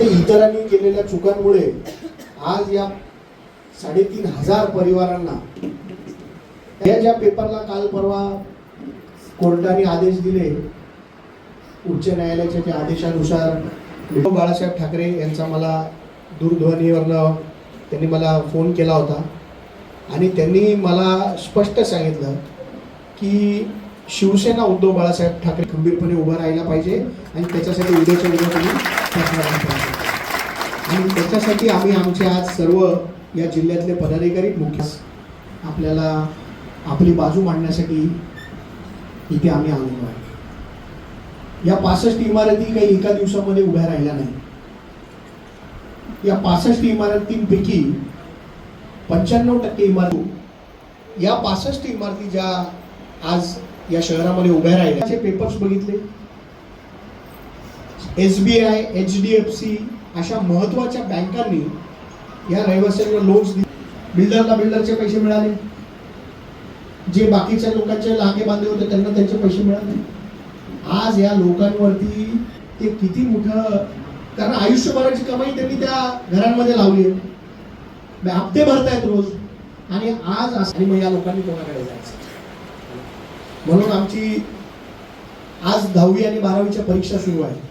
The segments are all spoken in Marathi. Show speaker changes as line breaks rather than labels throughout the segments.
इतरांनी केलेल्या चुकांमुळे आज या 3,500 परिवारांना या ज्या पेपरला काल परवा कोर्टाने आदेश दिले, उच्च न्यायालयाच्या त्या आदेशानुसार बाळासाहेब ठाकरे यांचा मला दूरध्वनीवरनं त्यांनी मला फोन केला होता आणि त्यांनी मला स्पष्ट सांगितलं की शिवसेना उद्धव बाळासाहेब ठाकरे खंबीरपणे उभं राहायला पाहिजे आणि त्याच्यासाठी उद्याच्या उद्या तुम्ही आणि त्याच्यासाठी आम्ही आमचे आज सर्व या जिल्ह्यातले पदाधिकारी मुख्य आपल्याला आपली बाजू मांडण्यासाठी इथे आम्ही आलेलो आहे। या 65 इमारती काही एका दिवसामध्ये उभ्या राहिल्या नाही। या 65 इमारतींपैकी 95% इमारती या 65 इमारती ज्या आज या शहरामध्ये उभ्या राहिल्याचे पेपर्स बघितले, SBI, HDFC अशा महत्त्वाच्या बँकांनी या रहिवाशांना लोन्स दिले, बिल्डरचे पैसे मिळाले, जे बाकीच्या लोकांचे लागे बांधे होते त्यांना त्यांचे पैसे मिळाले। आज या लोकांवरती ते किती मोठं, कारण आयुष्यभराची कमाई त्यांनी त्या घरांमध्ये लावली आहे, हप्ते भरतायत रोज आणि आज आणि मग या लोकांनी कोणाकडे जायचं? म्हणून आमची आज 10वी आणि 12वीच्या परीक्षा सुरू आहे।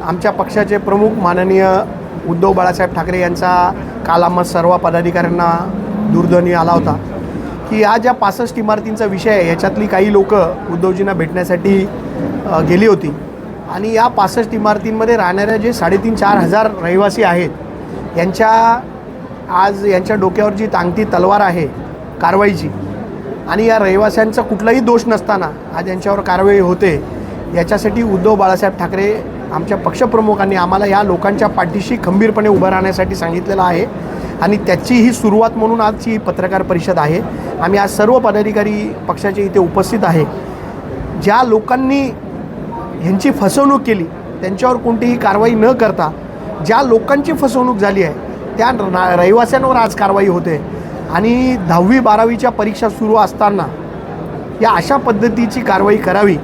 आमच्या पक्षाचे प्रमुख माननीय उद्धव बाळासाहेब ठाकरे यांचा काल आम्हा सर्व पदाधिकाऱ्यांना दूरध्वनी आला होता की आज या 65 इमारतींचा विषय आहे, याच्यातली काही लोक उद्धवजींना भेटण्यासाठी गेली होती आणि या 65 इमारतींमध्ये राहणाऱ्या जे 3,500-4,000 हजार रहिवासी आहेत यांच्या डोक्यावर जी टांगती तलवार आहे कारवाईची आणि या रहिवाशांचा कुठलाही दोष नसताना आज यांच्यावर कारवाई होते, याच्यासाठी उद्धव बाळासाहेब ठाकरे आमच्या पक्षप्रमुखांनी आम्हाला या लोकांच्या पाठीशी खंबीरपणे उभं राहण्यासाठी सांगितलेलं आहे आणि त्याची ही सुरुवात म्हणून आजची पत्रकार परिषद आहे। आम्ही आज सर्व पदाधिकारी पक्षाचे इथे उपस्थित आहे। ज्या लोकांनी ह्यांची फसवणूक केली त्यांच्यावर कोणतीही कारवाई न करता ज्या लोकांची फसवणूक झाली आहे त्या रहिवाशांवर आज कारवाई होते आणि 10वी 12वीच्या परीक्षा सुरू असताना या अशा पद्धतीची कारवाई करावी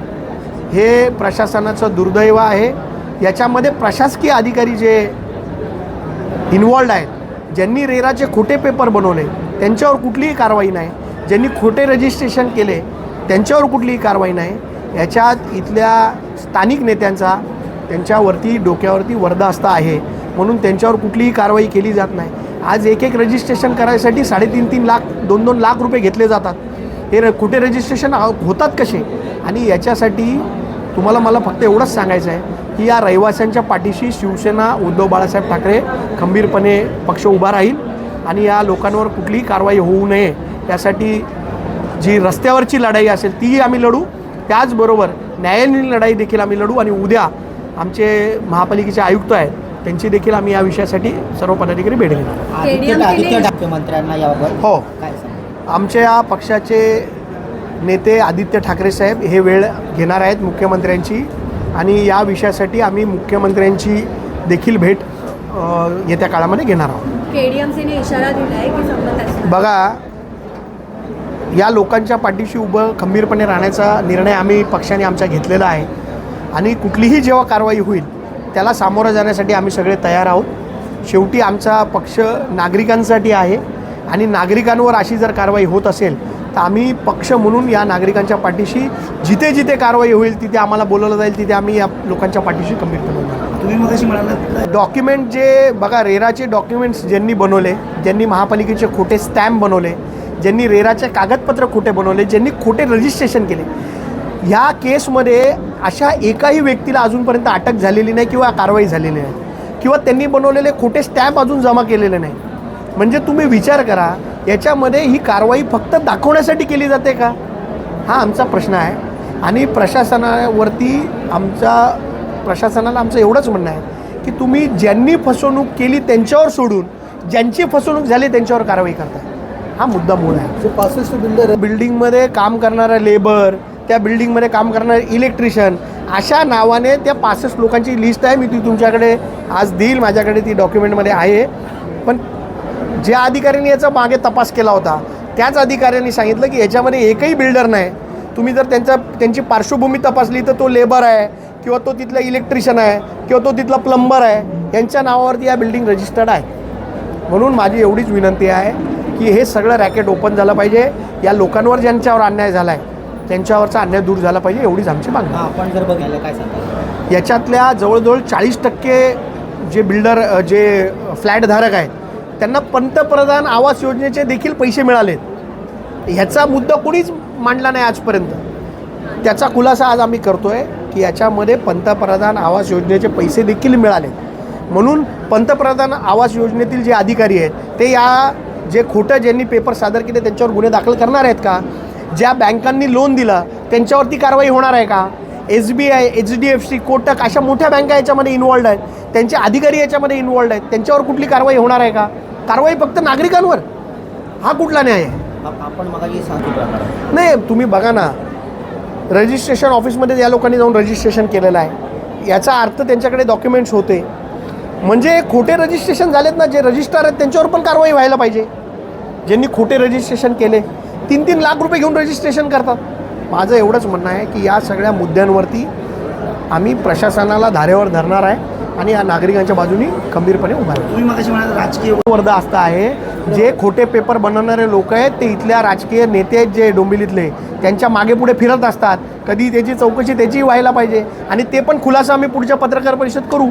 हे प्रशासनाचं दुर्दैव आहे। याच्यामध्ये प्रशासकीय अधिकारी जे इन्वॉल्ड आहेत, ज्यांनी रेराचे खोटे पेपर बनवले त्यांच्यावर कुठलीही कारवाई नाही, ज्यांनी खोटे रजिस्ट्रेशन केले त्यांच्यावर कुठलीही कारवाई नाही। याच्यात इथल्या स्थानिक नेत्यांचा त्यांच्यावरती डोक्यावरती वरदास्ता आहे म्हणून त्यांच्यावर कुठलीही कारवाई केली जात नाही। आज एक रजिस्ट्रेशन करायसाठी 3.5 लाख 2-2 लाख रुपये घेतले जातात। हे खोटे रजिस्ट्रेशन होतात कसे? आणि याच्यासाठी तुम्हाला मला फक्त एवढंच सांगायचं आहे की या रहिवाशांच्या पाठीशी शिवसेना उद्धव बाळासाहेब ठाकरे खंबीरपणे पक्ष उभा राहील आणि या लोकांवर कुठलीही कारवाई होऊ नये यासाठी जी रस्त्यावरची लढाई असेल तीही आम्ही लढू, त्याचबरोबर न्यायालयीन लढाई देखील आम्ही लढू आणि उद्या आमचे महापालिकेचे आयुक्त आहेत त्यांची देखील आम्ही या विषयासाठी सर्व पदाधिकारी भेट घेणार।
आदित्य ठाकरे मंत्र्यांना याबाबत
हो, आमच्या पक्षाचे नेते आदित्य ठाकरे साहेब हे वेळ घेणार आहेत मुख्यमंत्र्यांची आणि या विषयासाठी आम्ही मुख्यमंत्र्यांची देखील भेट येत्या काळामध्ये घेणार आहोत।
केडीएमसीने इशारा दिला आहे की संबंध
बघा, या लोकांच्या पाठीशी उभं खंबीरपणे राहण्याचा निर्णय आम्ही पक्षाने आमचा घेतलेला आहे आणि कुठलीही जेव्हा कारवाई होईल त्याला सामोरं जाण्यासाठी आम्ही सगळे तयार आहोत। शेवटी आमचा पक्ष नागरिकांसाठी आहे आणि नागरिकांवर अशी जर कारवाई होत असेल तर आम्ही पक्ष म्हणून या नागरिकांच्या पाठीशी जिथे जिथे कारवाई होईल तिथे आम्हाला बोलवलं जाईल, तिथे आम्ही या लोकांच्या पाठीशी खंबीरपणे उभं।
तुम्ही मगाशी म्हणालात
डॉक्युमेंट जे बघा, रेराचे डॉक्युमेंट्स ज्यांनी बनवले, ज्यांनी महापालिकेचे खोटे स्टॅम्प बनवले, ज्यांनी रेराचे कागदपत्र खोटे बनवले, ज्यांनी खोटे रजिस्ट्रेशन केले, ह्या केसमध्ये अशा एकाही व्यक्तीला अजूनपर्यंत अटक झालेली नाही किंवा कारवाई झालेली नाही किंवा त्यांनी बनवलेले खोटे स्टॅम्प अजून जमा केलेले नाही। म्हणजे तुम्ही विचार करा, याच्यामध्ये ही कारवाई फक्त दाखवण्यासाठी केली जाते का? हा आमचा प्रश्न आहे आणि प्रशासनाला आमचं एवढंच म्हणणं आहे की तुम्ही ज्यांनी फसवणूक केली त्यांच्यावर सोडून ज्यांची फसवणूक झाली त्यांच्यावर कारवाई करता, हा मुद्दा मूळ आहे।
65
बिल्डिंगमध्ये काम करणारा लेबर, त्या बिल्डिंगमध्ये काम करणारे इलेक्ट्रिशियन अशा नावाने त्या 65 लोकांची लिस्ट आहे। मी ती तुमच्याकडे आज देईल, माझ्याकडे ती डॉक्युमेंटमध्ये आहे। पण ज्या अधिकाऱ्यांनी याचा मागे तपास केला होता त्याच अधिकाऱ्यांनी सांगितलं की याच्यामध्ये एकही बिल्डर नाही। तुम्ही जर त्यांची पार्श्वभूमी तपासली तर तो लेबर आहे किंवा तो तिथला इलेक्ट्रिशियन आहे किंवा तो तिथला प्लंबर आहे, यांच्या नावावरती या बिल्डिंग रजिस्टर्ड आहे. म्हणून माझी एवढीच विनंती आहे की हे सगळं रॅकेट ओपन झालं पाहिजे. या लोकांवर ज्यांच्यावर अन्याय झाला आहे त्यांच्यावरचा अन्याय दूर झाला पाहिजे, एवढीच आमची मागणी.
आपण जर बघायला काय सांगता?
याच्यातल्या जवळजवळ 40% जे बिल्डर जे फ्लॅटधारक आहेत त्यांना पंतप्रधान आवास योजनेचे देखील पैसे मिळालेत. ह्याचा मुद्दा कोणीच मांडला नाही आजपर्यंत. त्याचा खुलासा आज आम्ही करतो आहे की याच्यामध्ये पंतप्रधान आवास योजनेचे पैसे देखील मिळाले. म्हणून पंतप्रधान आवास योजनेतील जे अधिकारी आहेत ते या जे खोटं ज्यांनी पेपर सादर केले त्यांच्यावर गुन्हे दाखल करणार आहेत का? ज्या बँकांनी लोन दिलं त्यांच्यावरती कारवाई होणार आहे का? SBI, HDFC, कोटक अशा मोठ्या बँका याच्यामध्ये इन्वॉल्ड आहेत, त्यांचे अधिकारी याच्यामध्ये इन्वॉल्ड आहेत, त्यांच्यावर कुठली कारवाई होणार आहे का? कारवाई फक्त नागरिकांवर. हा कुठला न्याय आहे?
आपण मगाशी सांगतो
नाही, तुम्ही बघा ना, रजिस्ट्रेशन ऑफिसमध्ये या लोकांनी जाऊन रजिस्ट्रेशन केलेलं आहे. याचा अर्थ त्यांच्याकडे डॉक्युमेंट्स होते. म्हणजे खोटे रजिस्ट्रेशन झालेत ना, जे रजिस्ट्रार आहेत त्यांच्यावर पण कारवाई व्हायला पाहिजे. ज्यांनी खोटे रजिस्ट्रेशन केले 3-3 लाख रुपये घेऊन रजिस्ट्रेशन करतात. माझं एवढंच म्हणणं आहे की या सगळ्या मुद्द्यांवरती आम्ही प्रशासनाला धारेवर धरणार आहे आणि या नागरिकांच्या बाजूनी खंबीरपणे उभा आहे.
तुम्ही मगाशी म्हणाला राजकीय
वर्ध असतं आहे. जे खोटे पेपर बनवणारे लोक आहेत ते इथल्या राजकीय नेते आहेत जे डोंबिवलीतले, त्यांच्या मागे पुढे फिरत असतात. कधी त्याची चौकशी त्याचीही व्हायला पाहिजे आणि ते पण खुलासा आम्ही पुढच्या पत्रकार परिषद करू